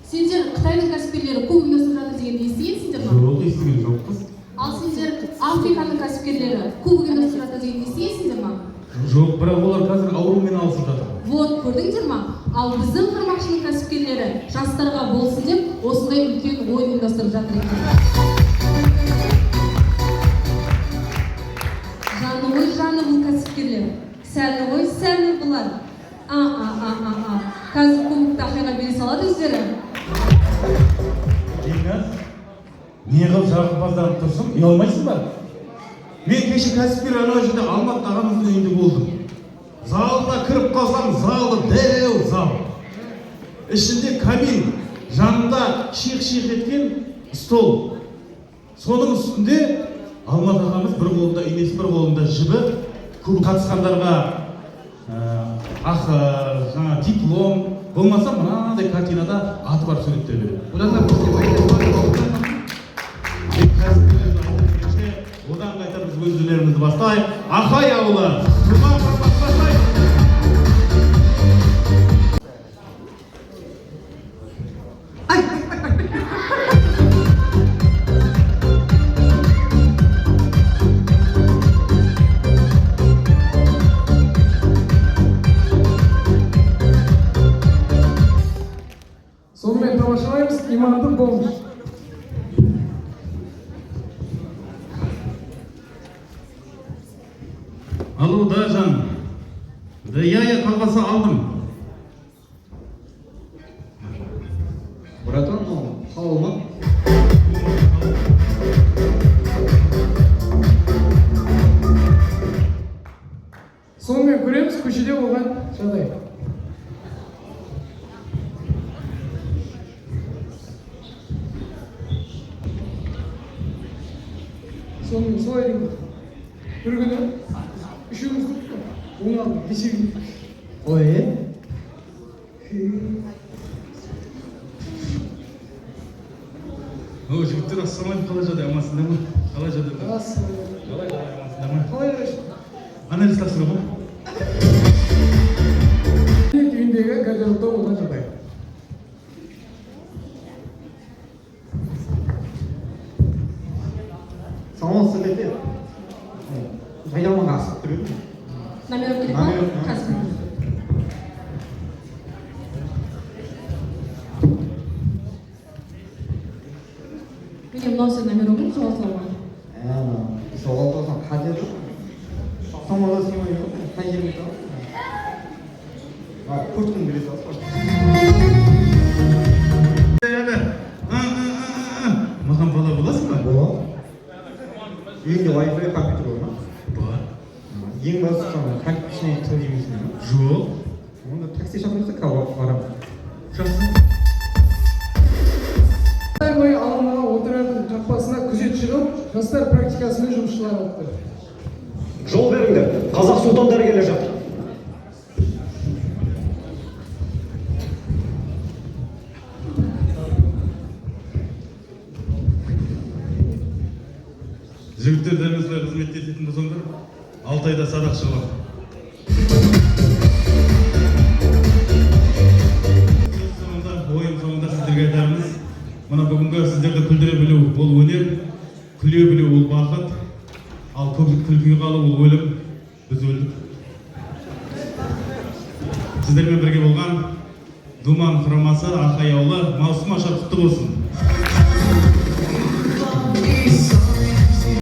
Сендер Қытайдың кәсіпкерлері көп ұйымдастырып жатыр дегенді естігенсіңдер ме? Жоқ, естіген жоқпыз. Ал сендер Африканың кәсіпкерлері көп ұйымдастырып жатыр дегенді естігенсіңдер ме? Жоқ, бірақ олар қазір аурумен алысып жатыр. Вот, көрдіңдер ме? Ал біздің қырмақшының кәсіпкерлері жастарға болсын деп осындай үлкен ойын ұйымдастырып жатыр екен. Жаны ғой жаны бұл кәсіпкерлер, сәні ғой сәні бұлар. Қазір көмікті ақиға бере салады өздері. Не қылып жағымпазданып тұрсың? Ұялмайсың ба? Мен кеше кәсіпкер анау жерде Алмат ағамыздың үйінде болдым. Залына кіріп қалсам, залы дәу зал. Ішінде камин, жанында шиқ-шиқ еткен стол. Соның үстінде Алмат ағамыз бір қолында инесі, бір қолында жібі, көп қатысқандарға диплом, болмаса мынандай картинада аты бар суреттер береді. Одан қайта біз өз өнерімізді бастайық. Ақай ауылы, Тұрман бастайық. Сонымен тамашалаймыз иманды болмыш. Алло, да, жан. Да я колбаса алдым. Братан, халал ма? Сонымен көреміз көшеде болған жағдай. Сонымен солай деймін. Bir günü üçümüz tuttu. Onu aldık, geçirdik. O iyi. О, жігіттер ассалаумағалейкум, қалай жады, амансыңдар ма? Қалай жады? Aslında. Kolay gelsin. Анализ тапсыру ма? Düğündегі гардеробта болған жағдай. Саламатсыз бе? Жайдамаға асып тұр еді. Номер керек ма? Қазір. Міне мынау сен номер ғой, жоғалтылған. Жоғалтылған қажет жоқ. Самолда сыймай жоқ. Қай жерге тұрады? Көштің бере салып. Маған бала боласың ба? Болады. Үйінде Wi-Fi компьютер бар ма? Бар. Ең бастысы карточный тыл жемейсің ба? Жоқ. Онда такси шақырса барамын. Жақсы. Бойы алаңға отырардың қақпасына күзет шығып, жастар практикасымен жұмысшылар алыпты. Жол беріңдер, қазақ сұлтандары келе жатыр. Жігіттер дәл осылай қызмет ететін болсаңдар, 6 айда садақ шығып. Ойын соңында сіздерге айтарымыз, мына бүгінгі сіздерді күлдіре білу ол өнер, күле білу ол бақыт, ал күлкіге қалу ол өлім, біз өлдік. Сіздермен бірге болған Думан құрамасы Ақай ауылы маусым ашар құтты болсын.